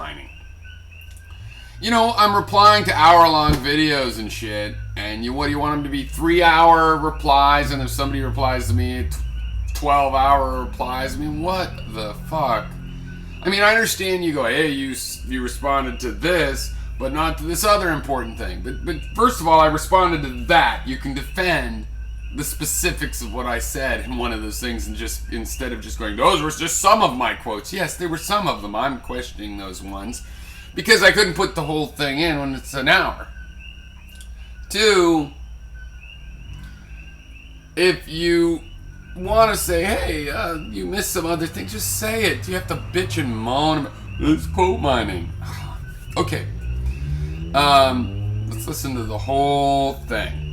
mining. You know, I'm replying to hour-long videos and shit, and what do you want them to be? 3-hour replies, and if somebody replies to me, 12-hour replies. I mean, what the fuck? I mean, I understand you go, hey, you responded to this, but not to this other important thing. But first of all, I responded to that. You can defend the specifics of what I said in one of those things, and just instead of just going, those were just some of my quotes. Yes, they were some of them. I'm questioning those ones because I couldn't put the whole thing in when it's an hour. 2, if you want to say, hey, you missed some other things, just say it. You have to bitch and moan about, it's quote mining. Okay. Let's listen to the whole thing.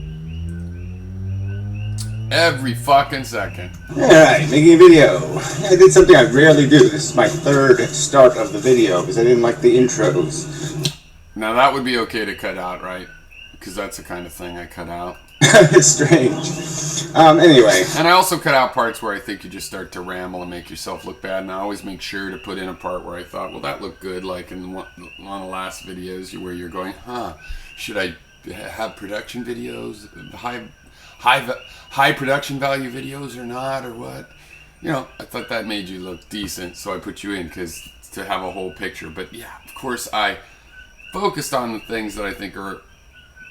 Every fucking second. Alright, making a video. I did something I rarely do. This is my 3rd start of the video because I didn't like the intros. Now that would be okay to cut out, right? Because that's the kind of thing I cut out. It's strange. Anyway. And I also cut out parts where I think you just start to ramble and make yourself look bad. And I always make sure to put in a part where I thought, well, that looked good. Like in one of the last videos where you're going, should I have production videos? High production value videos or not, or what? You know, I thought that made you look decent, so I put you in because to have a whole picture. But yeah, of course, I focused on the things that I think are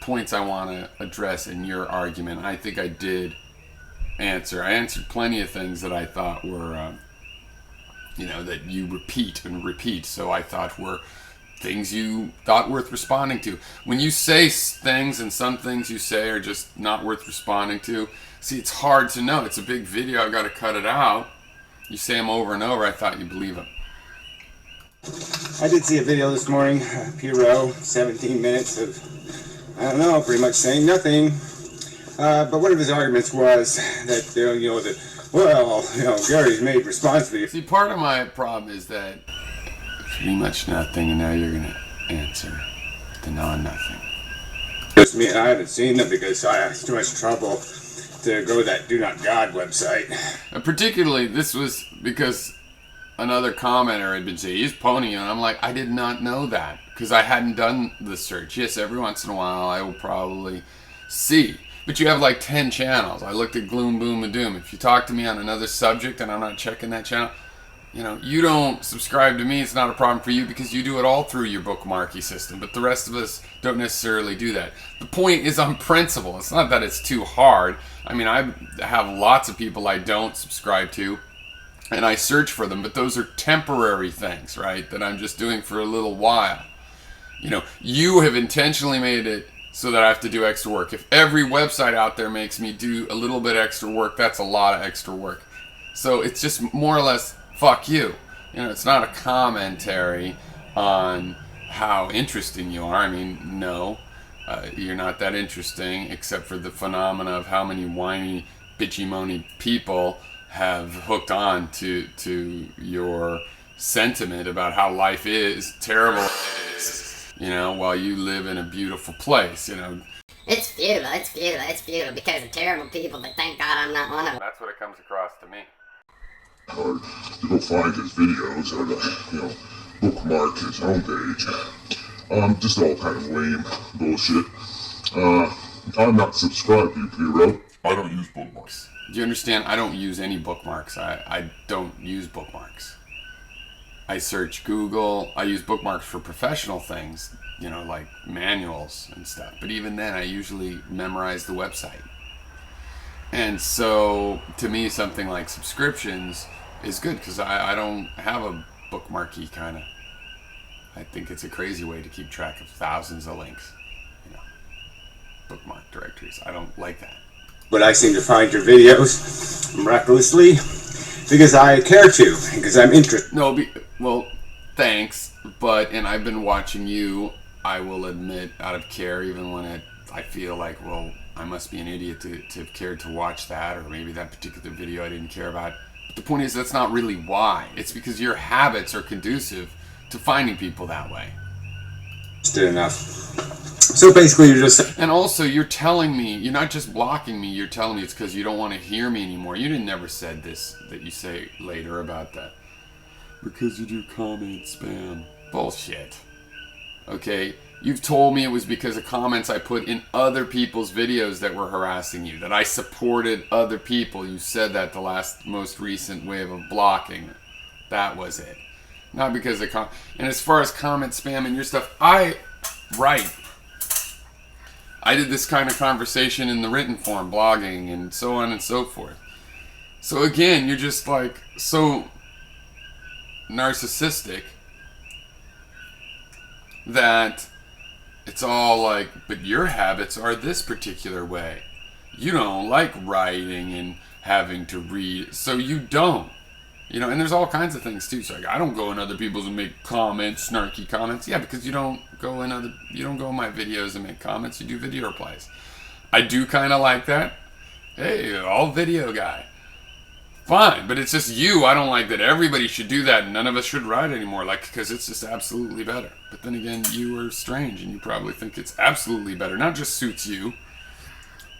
points I want to address in your argument. I think I did answer. I answered plenty of things that I thought were, that you repeat and repeat. So I thought were things you thought worth responding to. When you say things and some things you say are just not worth responding to, see, it's hard to know. It's a big video. I've got to cut it out. You say them over and over. I thought you'd believe them. I did see a video this morning, P-Row, 17 minutes of, I don't know, pretty much saying nothing. But one of his arguments was that, Gary's made response videos. See, part of my problem is that pretty much nothing, and now you're going to answer the non-nothing. Just me, and I haven't seen them because I had too much trouble to go to that Do Not God website. And particularly, this was because another commenter had been saying, he's ponying, and I'm like, I did not know that, because I hadn't done the search. Yes, every once in a while I will probably see. But you have like 10 channels. I looked at Gloom, Boom, and Doom. If you talk to me on another subject and I'm not checking that channel, you don't subscribe to me, it's not a problem for you because you do it all through your bookmarky system. But the rest of us don't necessarily do that. The point is on principle. It's not that it's too hard. I mean, I have lots of people I don't subscribe to, and I search for them, but those are temporary things, right? That I'm just doing for a little while. You have intentionally made it so that I have to do extra work. If every website out there makes me do a little bit extra work, that's a lot of extra work. So it's just more or less, fuck you. It's not a commentary on how interesting you are. I mean, no, you're not that interesting, except for the phenomena of how many whiny, bitchy-moany people have hooked on to your sentiment about how life is terrible it is, while you live in a beautiful place, It's beautiful because of terrible people, but thank God I'm not one of them. That's what it comes across to me. Or to go find his videos or to, bookmark his homepage. Just all kind of lame bullshit. I'm not subscribed to you, P-Row. I don't use bookmarks. Do you understand? I don't use any bookmarks. I don't use bookmarks. I search Google. I use bookmarks for professional things, like manuals and stuff. But even then, I usually memorize the website. And so, to me, something like subscriptions is good because I don't have a bookmarky kind of. I think it's a crazy way to keep track of thousands of links. Bookmark directories. I don't like that. But I seem to find your videos miraculously because I care to, because I'm interested. No, well, thanks, and I've been watching you, I will admit, out of care, even when I feel like, well, I must be an idiot to have cared to watch that, or maybe that particular video I didn't care about. But the point is, that's not really why. It's because your habits are conducive to finding people that way. Enough. So basically you're just... And also, you're telling me, you're not just blocking me, you're telling me it's because you don't want to hear me anymore. You never said this, that you say later about that. Because you do comment spam. Bullshit. Okay? You've told me it was because of comments I put in other people's videos that were harassing you, that I supported other people. You said that the most recent wave of blocking. That was it. Not because of and as far as comment spam and your stuff, right. I did this kind of conversation in the written form, blogging, and so on and so forth. So again, you're just like so narcissistic that it's all like, but your habits are this particular way. You don't like writing and having to read, so you don't. You know, and there's all kinds of things too. So like, I don't go in other people's and make comments, snarky comments. Yeah, because you don't go in my videos and make comments. You do video replies. I do kind of like that. Hey, all video guy. Fine, but it's just you. I don't like that everybody should do that and none of us should write anymore, like, because it's just absolutely better. But then again, you are strange and you probably think it's absolutely better. Not just suits you,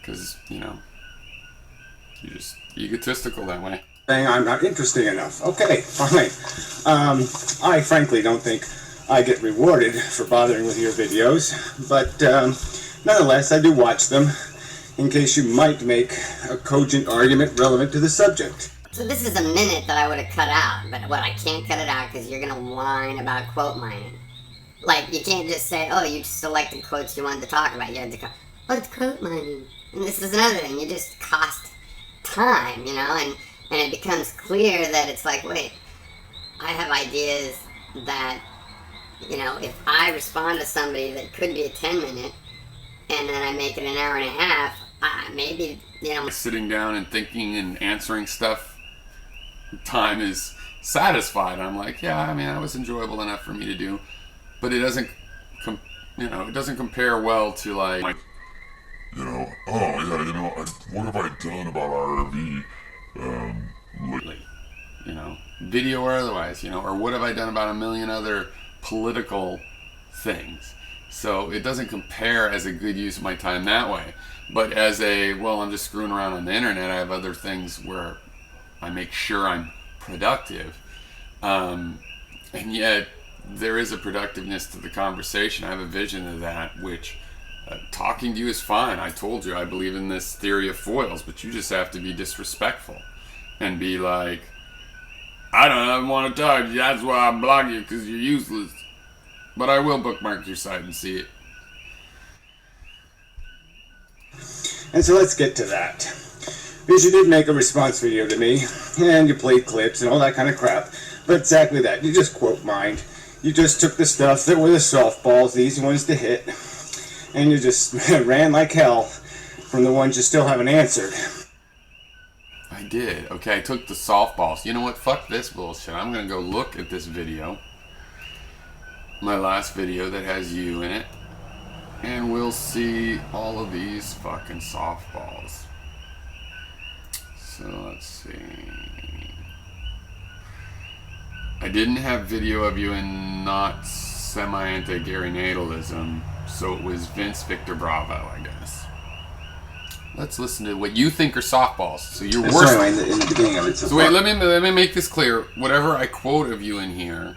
because, you know, you're just egotistical that way. Saying I'm not interesting enough. Okay, fine. I frankly don't think I get rewarded for bothering with your videos, but nonetheless, I do watch them in case you might make a cogent argument relevant to the subject. So this is a minute that I would have cut out, but what, I can't cut it out because you're gonna whine about quote mining. Like, you can't just say, oh, you selected quotes you wanted to talk about. You had to go, oh, it's quote mining. And this is another thing, you just cost time, you know, and it becomes clear that it's like, wait, I have ideas that, you know, if I respond to somebody that could be a 10-minute, and then I make it an hour and a half, maybe, you know... Sitting down and thinking and answering stuff, time is satisfied. I'm like, yeah, I mean, that was enjoyable enough for me to do, but it doesn't, it doesn't compare well to, like... You know, oh, yeah, you know, what have I done about RV? Lately, you know, video or otherwise, you know, or what have I done about a million other political things. So it doesn't compare as a good use of my time that way. But as well, I'm just screwing around on the internet, I have other things where I make sure I'm productive. And yet, there is a productiveness to the conversation. I have a vision of that, which talking to you is fine. I told you I believe in this theory of foils, but you just have to be disrespectful and be like, I don't want to talk to you, that's why I block you, because you're useless. But I will bookmark your site and see it. And so let's get to that. Because you did make a response video to me, and you played clips and all that kind of crap. But exactly that, you just quote mined. You just took the stuff that were the softballs, the easy ones to hit, and you just ran like hell from the ones you still haven't answered. I did. Okay, I took the softballs. You know what? Fuck this bullshit. I'm gonna go look at this video. My last video that has you in it. And we'll see all of these fucking softballs. So let's see. I didn't have video of you in not semi-anti-Gary Natalism, so it was Vince Victor Bravo, I guess. Let's listen to what you think are softballs. So your worst. Sorry, in the beginning of it. So wait, let me make this clear. Whatever I quote of you in here,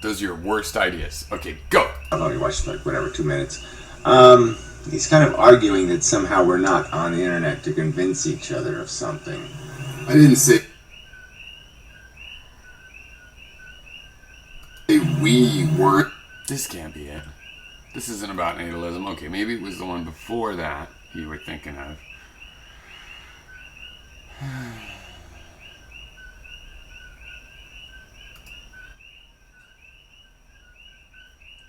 those are your worst ideas. Okay, go. I've only watched like whatever 2 minutes. He's kind of arguing that somehow we're not on the internet to convince each other of something. I didn't say we weren't. This can't be it. This isn't about natalism. Okay, maybe it was the one before that you were thinking of.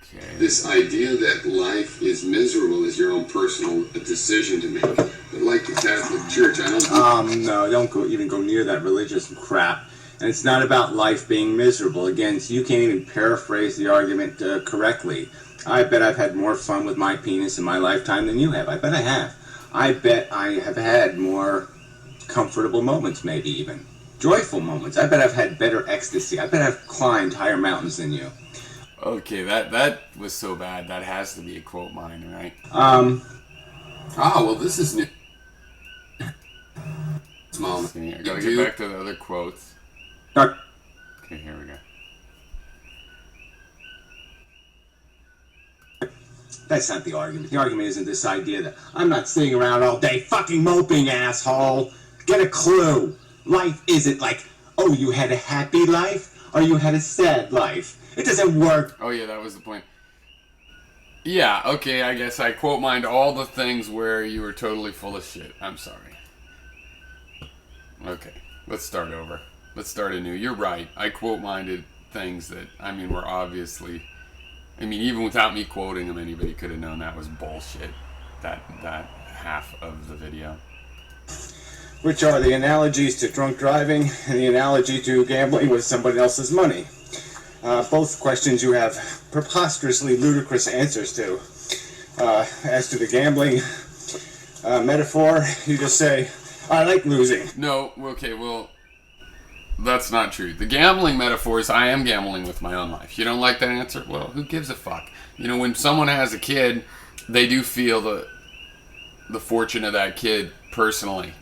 Okay. This idea that life is miserable is your own personal decision to make. But like the Catholic Church, I don't... No, don't even go near that religious crap. And it's not about life being miserable. Again, so you can't even paraphrase the argument correctly. I bet I've had more fun with my penis in my lifetime than you have. I bet I have. I bet I have had more comfortable moments, maybe even. Joyful moments. I bet I've had better ecstasy. I bet I've climbed higher mountains than you. Okay, that was so bad. That has to be a quote mine, right? well, this is new. Small. I gotta get back to the other quotes. Okay, here we go. That's not the argument. The argument isn't this idea that I'm not sitting around all day fucking moping, asshole. Get a clue. Life isn't like, oh, you had a happy life or you had a sad life. It doesn't work. Oh yeah, that was the point. Yeah, okay, I guess I quote mined all the things where you were totally full of shit. I'm sorry. Okay, let's start over. Let's start anew. You're right. I quote minded things that, I mean, were obviously... I mean, even without me quoting them, anybody could have known that was bullshit. That half of the video. Which are the analogies to drunk driving and the analogy to gambling with somebody else's money. Both questions you have preposterously ludicrous answers to. As to the gambling metaphor, you just say, I like losing. No, okay, well, that's not true. The gambling metaphor is I am gambling with my own life. You don't like that answer? Well, who gives a fuck? You know, when someone has a kid, they do feel the fortune of that kid personally.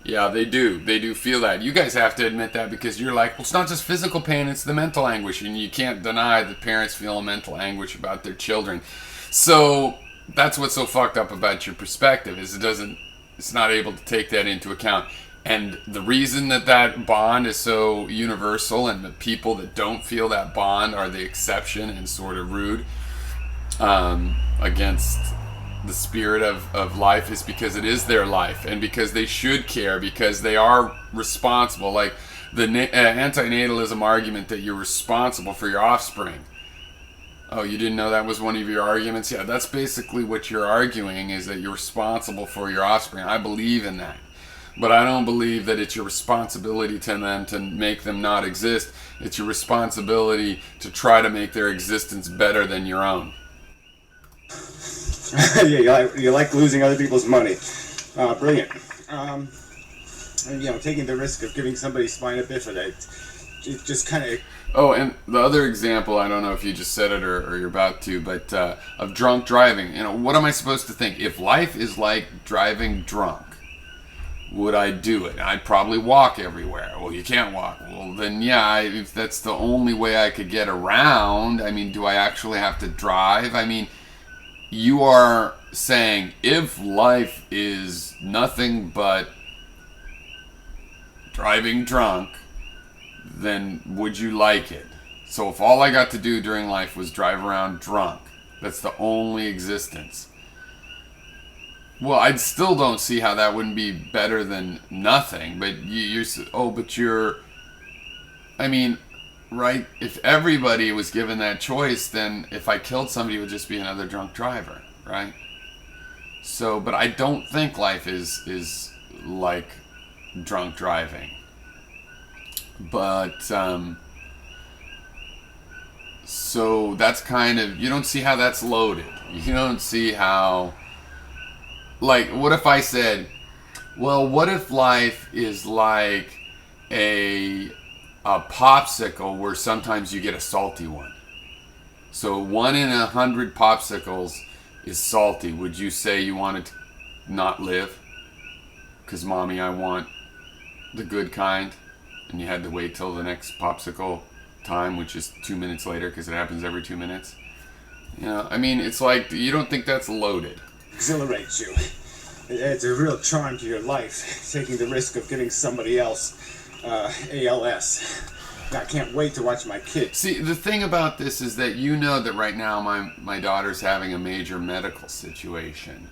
Yeah, they do. They do feel that. You guys have to admit that because you're like, well, it's not just physical pain, it's the mental anguish. And you can't deny that parents feel mental anguish about their children. So that's what's so fucked up about your perspective is it's not able to take that into account. And the reason that bond is so universal and the people that don't feel that bond are the exception and sort of rude against the spirit of life is because it is their life and because they should care, because they are responsible. Like the antinatalism argument that you're responsible for your offspring. Oh, you didn't know that was one of your arguments? Yeah, that's basically what you're arguing, is that you're responsible for your offspring. I believe in that. But I don't believe that it's your responsibility to them to make them not exist. It's your responsibility to try to make their existence better than your own. Yeah, you like losing other people's money. Brilliant. And, you know, taking the risk of giving somebody spina bifida, it just kind of... Oh, and the other example, I don't know if you just said it or you're about to, but of drunk driving. You know, what am I supposed to think? If life is like driving drunk, would I do it? I'd probably walk everywhere. Well, you can't walk. Well, then, yeah, if that's the only way I could get around, I mean, do I actually have to drive? I mean, you are saying if life is nothing but driving drunk, then would you like it? So if all I got to do during life was drive around drunk, that's the only existence. Well, I still don't see how that wouldn't be better than nothing. But I mean, right? If everybody was given that choice, then if I killed somebody, it would just be another drunk driver, right? So, but I don't think life is like drunk driving. But, so that's kind of, you don't see how that's loaded. You don't see how, like, what if I said, well, what if life is like a popsicle where sometimes you get a salty one? So 1 in 100 popsicles is salty. Would you say you wanted to not live? Because, mommy, I want the good kind. And you had to wait till the next popsicle time, which is 2 minutes later, because it happens every 2 minutes. You know, I mean, it's like, you don't think that's loaded. Exhilarates you. It adds a real charm to your life, taking the risk of giving somebody else ALS. I can't wait to watch my kid. See, the thing about this is that you know that right now my daughter's having a major medical situation,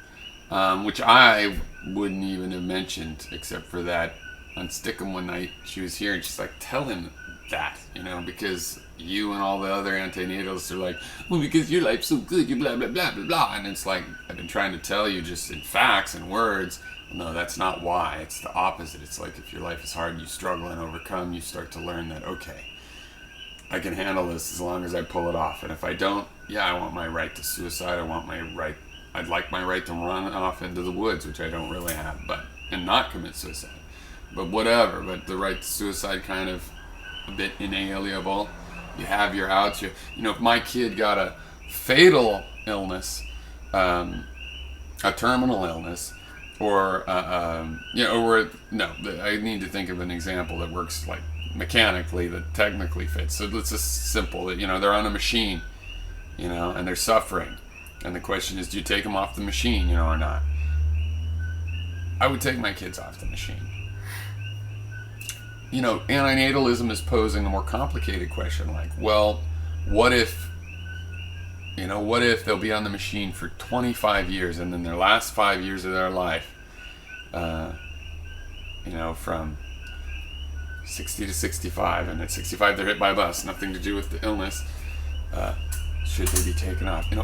which I wouldn't even have mentioned except for that on Stickum one night she was here and she's like, tell him that, you know, because you and all the other antinatalists are like, well, because your life's so good, you blah, blah, blah, blah, blah. And it's like, I've been trying to tell you just in facts and words. No, that's not why. It's the opposite. It's like if your life is hard and you struggle and overcome, you start to learn that, okay, I can handle this as long as I pull it off. And if I don't, yeah, I want my right to suicide. I'd like my right to run off into the woods, which I don't really have, and not commit suicide. But whatever, but the right to suicide kind of a bit inalienable. You have your outs. You know, if my kid got a fatal illness, a terminal illness, I need to think of an example that works like mechanically, that technically fits. So it's just simple that, you know, they're on a machine, you know, and they're suffering. And the question is, do you take them off the machine, or not? I would take my kids off the machine. Antinatalism is posing a more complicated question, like, well, what if they'll be on the machine for 25 years, and then their last 5 years of their life, from 60 to 65, and at 65 they're hit by a bus, nothing to do with the illness, should they be taken off? And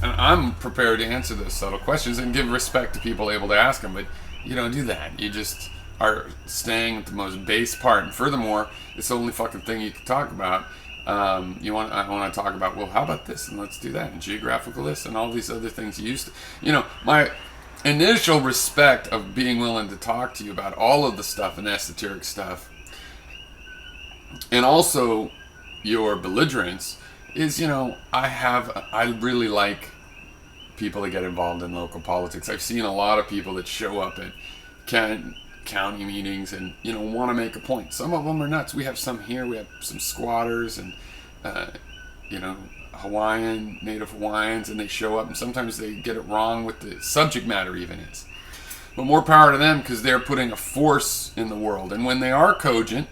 I'm prepared to answer those subtle questions and give respect to people able to ask them, but you don't do that. You just are staying at the most base part, and furthermore, it's the only fucking thing you can talk about. I want to talk about, well, how about this, and let's do that, and geographical this, and all these other things you used to, my initial respect of being willing to talk to you about all of the stuff and esoteric stuff, and also your belligerence, is, I really like people that get involved in local politics. I've seen a lot of people that show up at county meetings and, want to make a point. Some of them are nuts. We have some here. We have some squatters and, Native Hawaiians, and they show up, and sometimes they get it wrong with the subject matter even is. But more power to them, because they're putting a force in the world. And when they are cogent,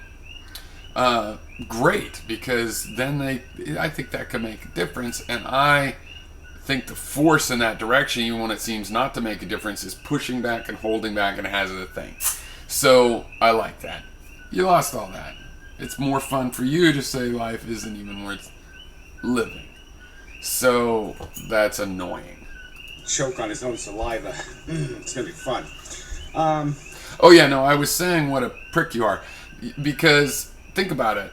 great, because then I think that could make a difference. And I think the force in that direction, even when it seems not to make a difference, is pushing back and holding back, and it has a thing. So I like that. You lost all that. It's more fun for you to say life isn't even worth living. So that's annoying. Choke on his own saliva. It's gonna be fun. I was saying what a prick you are, because think about it.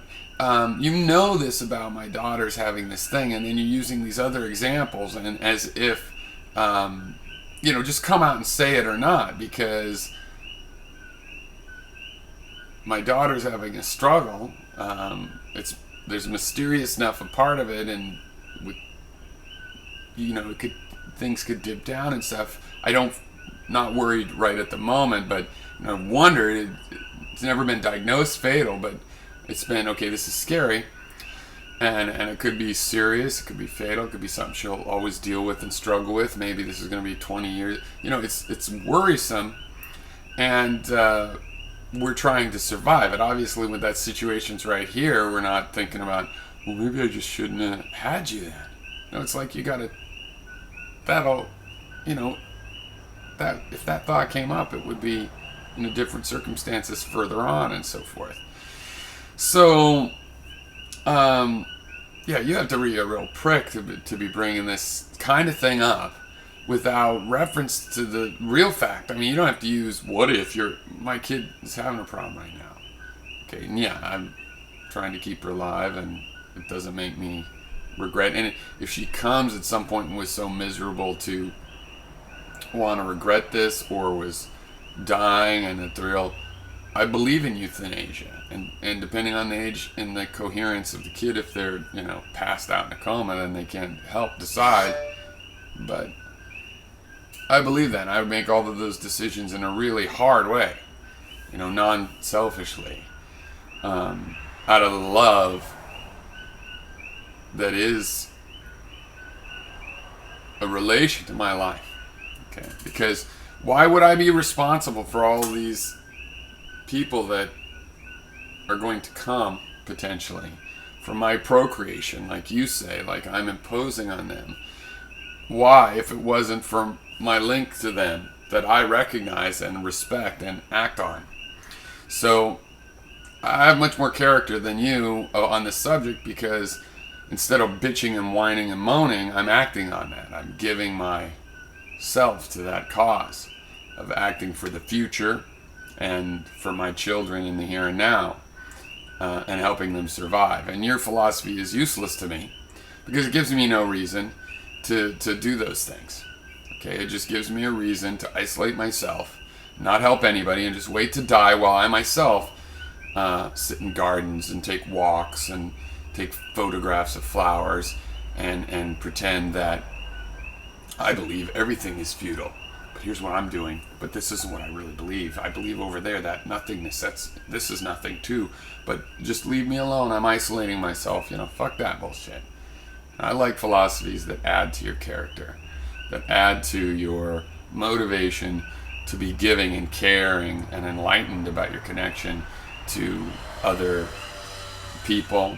You know this about my daughters having this thing, and then you're using these other examples, and as if just come out and say it or not, because my daughter's having a struggle. There's mysterious enough a part of it, and with things could dip down and stuff. Not worried right at the moment, but I wondered. It's never been diagnosed fatal, but it's been, okay, this is scary, and it could be serious, it could be fatal, it could be something she'll always deal with and struggle with. Maybe this is going to be 20 years. It's worrisome, and we're trying to survive it. Obviously, with that situation's right here, we're not thinking about, well, maybe I just shouldn't have had you then. It's like you got to, that if that thought came up, it would be different circumstances further on and so forth. So, you have to be a real prick to be bringing this kind of thing up without reference to the real fact. I mean, you don't have to use, what if my kid is having a problem right now. Okay, and I'm trying to keep her alive, and it doesn't make me regret. And if she comes at some point and was so miserable to want to regret this, or was dying and at the real, I believe in euthanasia, and depending on the age and the coherence of the kid, if they're passed out in a coma, then they can't help decide. But I believe that I would make all of those decisions in a really hard way, non-selfishly, out of the love that is a relation to my life. Okay, because why would I be responsible for all these people that are going to come potentially for my procreation, like you say, like I'm imposing on them? Why, if it wasn't for my link to them that I recognize and respect and act on? So I have much more character than you on this subject, because instead of bitching and whining and moaning, I'm acting on that. I'm giving myself to that cause of acting for the future and for my children in the here and now, and helping them survive. And your philosophy is useless to me, because it gives me no reason to do those things. Okay, it just gives me a reason to isolate myself, not help anybody, and just wait to die while I myself sit in gardens and take walks and take photographs of flowers and pretend that I believe everything is futile. But here's what I'm doing. But this isn't what I really believe. I believe over there that nothingness, this is nothing too. But just leave me alone. I'm isolating myself. Fuck that bullshit. I like philosophies that add to your character. that add to your motivation to be giving and caring and enlightened about your connection to other people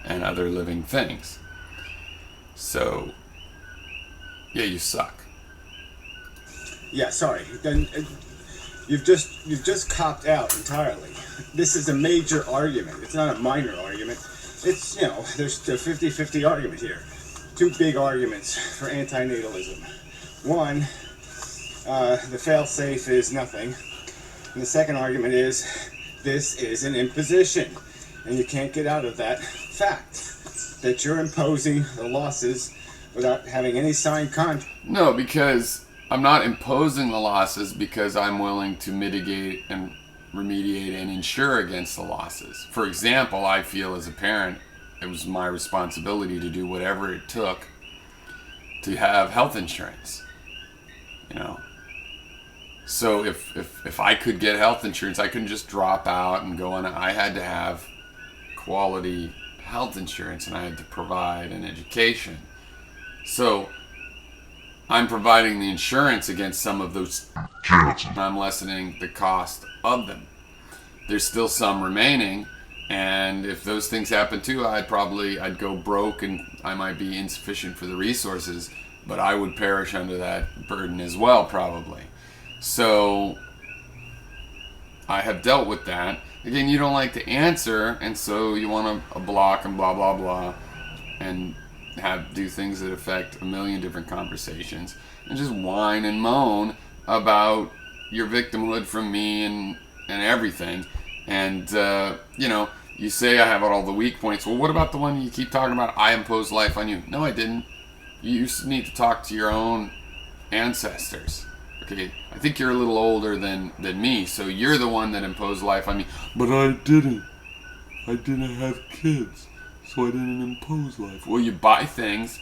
and other living things. So, yeah, you suck. Yeah, sorry. Then you've just copped out entirely. This is a major argument. It's not a minor argument. It's, there's a 50-50 argument here. Two big arguments for antinatalism. One, the fail-safe is nothing. And the second argument is, this is an imposition. And you can't get out of that fact that you're imposing the losses without having any signed contract. No, because I'm not imposing the losses because I'm willing to mitigate and remediate and insure against the losses. For example, I feel as a parent, it was my responsibility to do whatever it took to have health insurance. So if I could get health insurance, I couldn't just drop out and go on. I had to have quality health insurance, and I had to provide an education. So I'm providing the insurance against some of those. I'm lessening the cost of them. There's still some remaining, and if those things happen too, I'd go broke, and I might be insufficient for the resources, but I would perish under that burden as well, probably. So I have dealt with that. Again, you don't like to answer, and so you want to block and blah blah blah, and do things that affect a million different conversations, and just whine and moan about your victimhood from me and everything. And you say I have all the weak points. Well, what about the one you keep talking about? I imposed life on you. No, I didn't. You need to talk to your own ancestors. Okay, I think you're a little older than me, so you're the one that imposed life on me. But I didn't. I didn't have kids, so I didn't impose life. Well, you buy things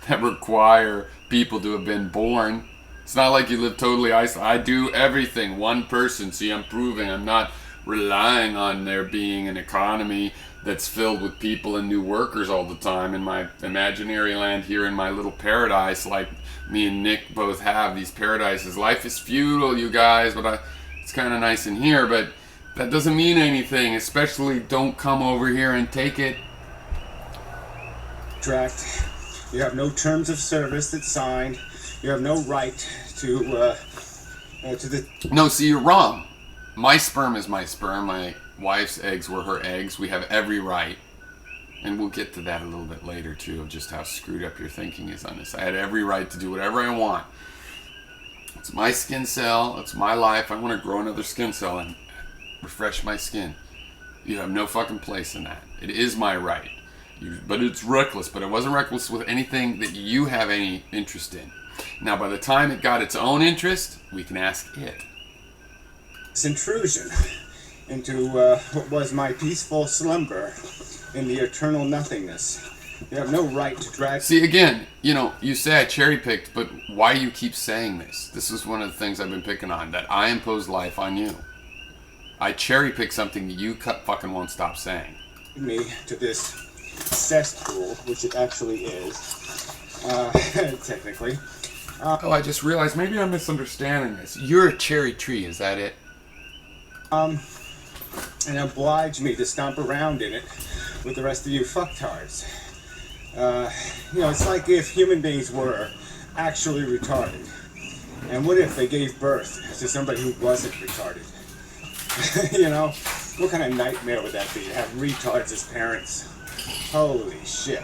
that require people to have been born. It's not like you live totally isolated. I do everything. One person. See, I'm proving I'm not relying on there being an economy that's filled with people and new workers all the time in my imaginary land here in my little paradise, like me and Nick both have these paradises. Life is futile, you guys, but it's kind of nice in here, but that doesn't mean anything, especially don't come over here and take it. You have no terms of service that's signed. You have no right to the... No, see, you're wrong. My sperm is my sperm. My wife's eggs were her eggs. We have every right. And we'll get to that a little bit later, too, of just how screwed up your thinking is on this. I had every right to do whatever I want. It's my skin cell. It's my life. I want to grow another skin cell and refresh my skin. You have no fucking place in that. It is my right. But it's reckless. But it wasn't reckless with anything that you have any interest in. Now, by the time it got its own interest, we can ask it. This intrusion into what was my peaceful slumber in the eternal nothingness. You have no right to drag... See, again, you say I cherry-picked, but why do you keep saying this? This is one of the things I've been picking on, that I impose life on you. I cherry-pick something that you fucking won't stop saying. Me to this cesspool, which it actually is, technically. I just realized maybe I'm misunderstanding this. You're a cherry tree, is that it? And oblige me to stomp around in it with the rest of you fucktards. It's like if human beings were actually retarded. And what if they gave birth to somebody who wasn't retarded? What kind of nightmare would that be, to have retards as parents? Holy shit.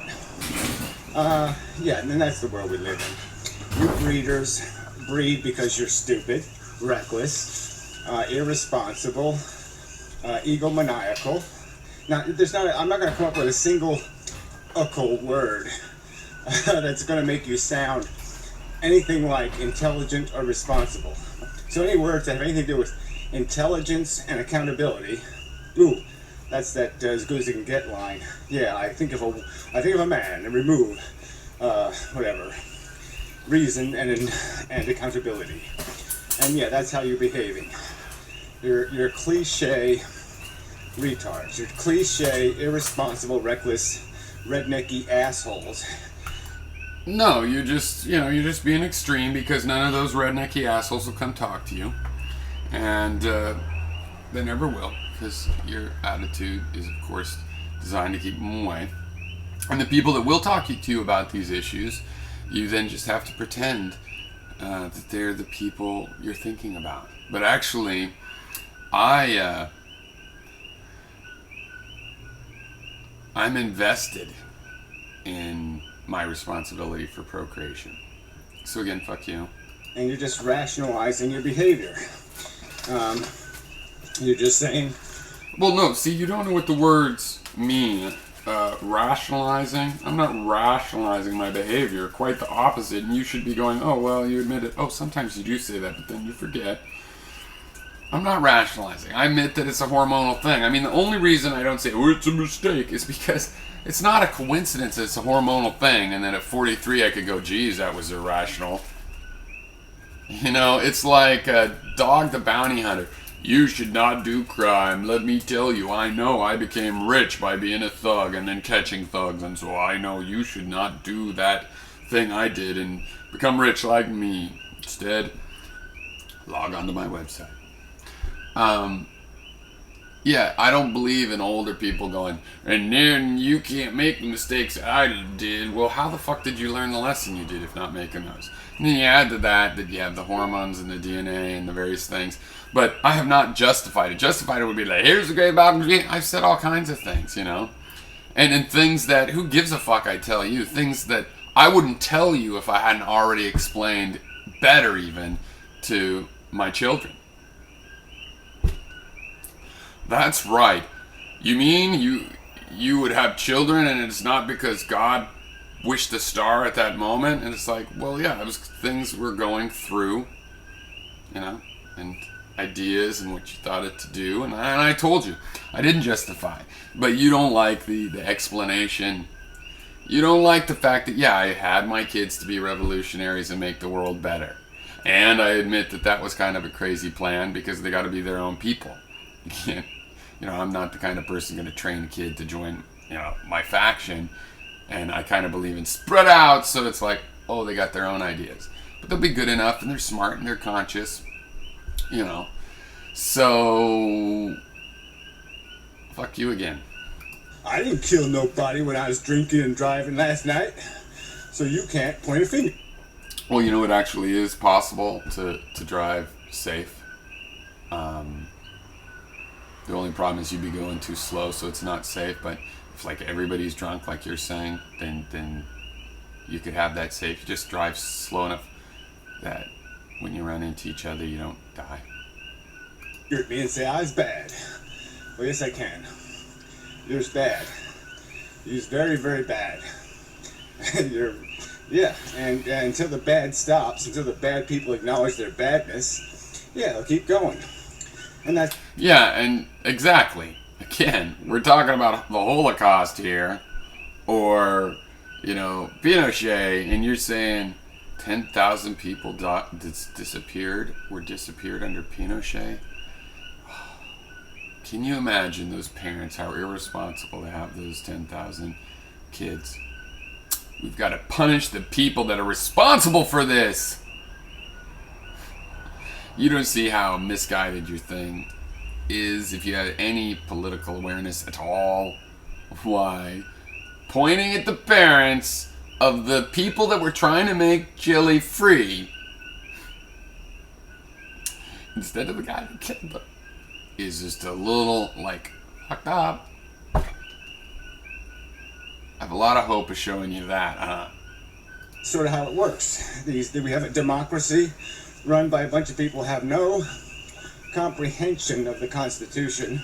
And then that's the world we live in. You breeders breed because you're stupid, reckless, irresponsible, egomaniacal. Now, I'm not going to come up with a single word that's going to make you sound anything like intelligent or responsible. So any words that have anything to do with intelligence and accountability, that's that as good as you can get line. Yeah, I think of a man and remove reason and accountability. And yeah, that's how you're behaving. You're cliche retards. You're cliche, irresponsible, reckless, rednecky assholes. No, you're just, you're just being extreme because none of those rednecky assholes will come talk to you. And they never will, because your attitude is, of course, designed to keep them away. And the people that will talk to you about these issues, you then just have to pretend that they're the people you're thinking about. But actually, I'm invested in my responsibility for procreation. So again, fuck you. And you're just rationalizing your behavior. You're just saying... Well, no, see, you don't know what the words mean. Rationalizing? I'm not rationalizing my behavior. Quite the opposite. And you should be going, oh, well, you admit it. Oh, sometimes you do say that, but then you forget. I'm not rationalizing. I admit that it's a hormonal thing. I mean, the only reason I don't say, oh, it's a mistake, is because it's not a coincidence that it's a hormonal thing, and then at 43 I could go, geez, that was irrational. It's like Dog the Bounty Hunter. You should not do crime. Let me tell you, I know I became rich by being a thug and then catching thugs, and so I know you should not do that thing I did and become rich like me. Instead, log on to my website. Yeah, I don't believe in older people going, and then you can't make the mistakes I did. Well, how the fuck did you learn the lesson you did if not making those? And then you add to that you have the hormones and the DNA and the various things. But I have not justified it. Justified it would be like, here's the great about me. I've said all kinds of things, And in things that, who gives a fuck, I tell you. Things that I wouldn't tell you if I hadn't already explained better even to my children. That's right. You mean you would have children and it's not because God wished a star at that moment? And it's like, well, yeah, it was things we're going through, and ideas and what you thought it to do. And I told you, I didn't justify. But you don't like the explanation. You don't like the fact that, yeah, I had my kids to be revolutionaries and make the world better. And I admit that was kind of a crazy plan because they got to be their own people. I'm not the kind of person going to train a kid to join, my faction. And I kind of believe in spread out, so it's like, oh, they got their own ideas. But they'll be good enough, and they're smart, and they're conscious, So, fuck you again. I didn't kill nobody when I was drinking and driving last night, so you can't point a finger. Well, it actually is possible to drive safe. The only problem is you'd be going too slow, so it's not safe. But if everybody's drunk, like you're saying, then you could have that safe. You just drive slow enough that when you run into each other, you don't die. You're at me and say I was bad. Well, yes, I can. You're bad. You're very, very bad. And until the bad stops, until the bad people acknowledge their badness, they'll keep going. And that's... Yeah, and exactly. Again, we're talking about the Holocaust here, or, Pinochet, and you're saying 10,000 people disappeared under Pinochet? Can you imagine those parents, how irresponsible to have those 10,000 kids? We've got to punish the people that are responsible for this. You don't see how misguided your thing is if you had any political awareness at all. Why? Pointing at the parents of the people that were trying to make Chile free instead of the guy that killed them is just a little, fucked up. I have a lot of hope of showing you that, huh? Sort of how it works. We have a democracy run by a bunch of people who have no comprehension of the Constitution,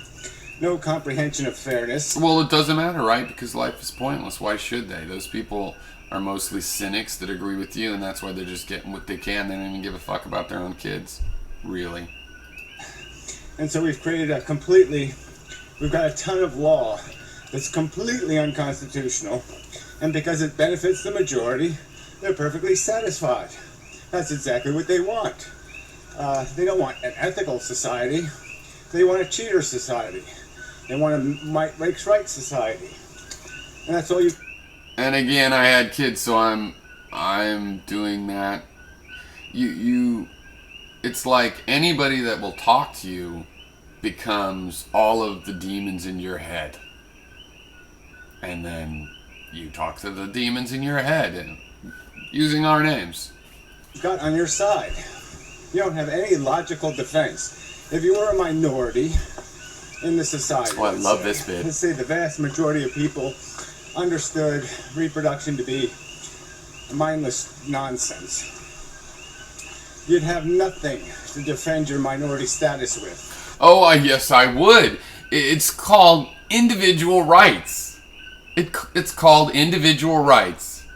no comprehension of fairness. Well, it doesn't matter, right? Because life is pointless. Why should they? Those people are mostly cynics that agree with you, and that's why they're just getting what they can. They don't even give a fuck about their own kids. Really. And so we've got a ton of law that's completely unconstitutional, and because it benefits the majority, they're perfectly satisfied. That's exactly what they want. They don't want an ethical society. They want a cheater society. They want a might makes right society. And that's all you... And again, I had kids, so I'm I'm doing that. It's like anybody that will talk to you becomes all of the demons in your head. And then you talk to the demons in your head and using our names. Got on your side. You don't have any logical defense. If you were a minority in the society, Oh, I love this bit. Let's say the vast majority of people understood reproduction to be mindless nonsense. You'd have nothing to defend your minority status with. Oh, yes, I would. It's called individual rights. It's called individual rights.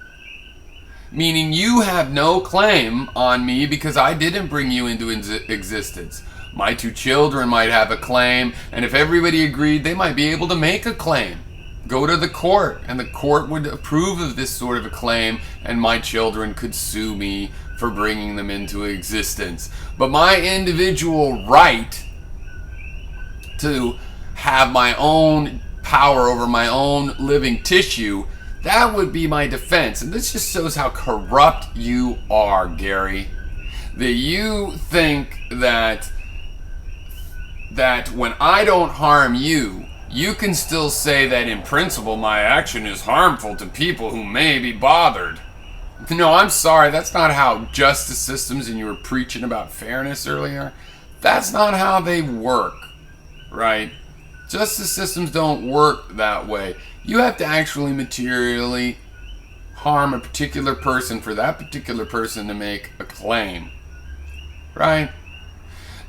Meaning you have no claim on me because I didn't bring you into existence. My 2 children might have a claim, and if everybody agreed, they might be able to make a claim. Go to the court, and the court would approve of this sort of a claim, and my children could sue me for bringing them into existence. But my individual right to have my own power over my own living tissue, that would be my defense. And this just shows how corrupt you are, Gary. That you think that when I don't harm you, you can still say that in principle my action is harmful to people who may be bothered. No, I'm sorry, that's not how justice systems, and you were preaching about fairness earlier, that's not how they work, right? Justice systems don't work that way. You have to actually materially harm a particular person for that particular person to make a claim, right?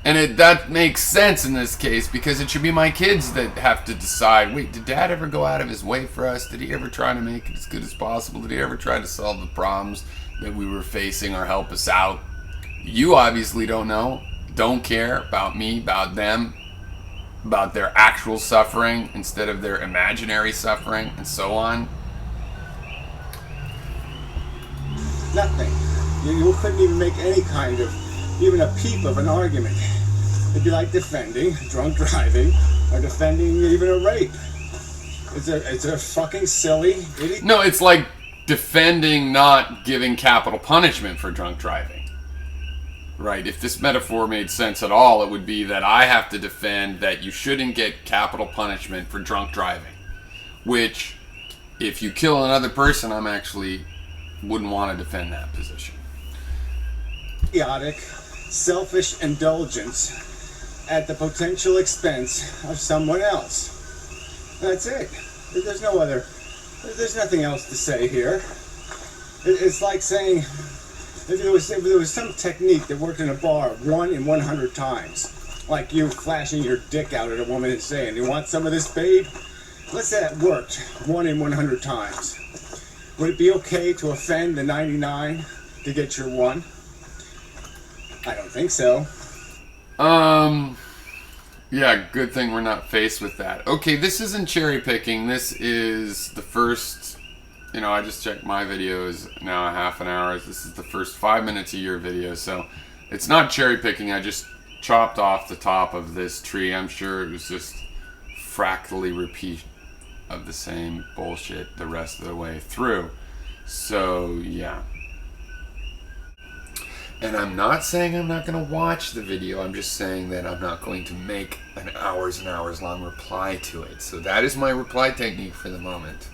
And that makes sense in this case because it should be my kids that have to decide, wait, did Dad ever go out of his way for us? Did he ever try to make it as good as possible? Did he ever try to solve the problems that we were facing or help us out? You obviously don't know, don't care about me, about them, about their actual suffering instead of their imaginary suffering, and so on. Nothing. You couldn't even make any kind of, even a peep of an argument. It'd be like defending drunk driving or defending even a rape. It's a fucking silly idiot. No, it's like defending not giving capital punishment for drunk driving. Right? If this metaphor made sense at all, it would be that I have to defend that you shouldn't get capital punishment for drunk driving. Which, if you kill another person, I'm actually wouldn't want to defend that position. Idiotic, selfish indulgence at the potential expense of someone else. That's it. There's nothing else to say here. It's like saying, if there was some technique that worked in a bar 1 in 100 times, like you flashing your dick out at a woman and saying, you want some of this, babe? Let's say that worked 1 in 100 times. Would it be okay to offend the 99 to get your 1? I don't think so. Yeah, good thing we're not faced with that. Okay, this isn't cherry picking. This is the first, I just checked my videos now, half an hour. This is the first 5 minutes of your video, so it's not cherry picking. I just chopped off the top of this tree. I'm sure it was just fractally repeat of the same bullshit the rest of the way through. So, yeah. And I'm not saying I'm not going to watch the video. I'm just saying that I'm not going to make an hours and hours long reply to it. So that is my reply technique for the moment.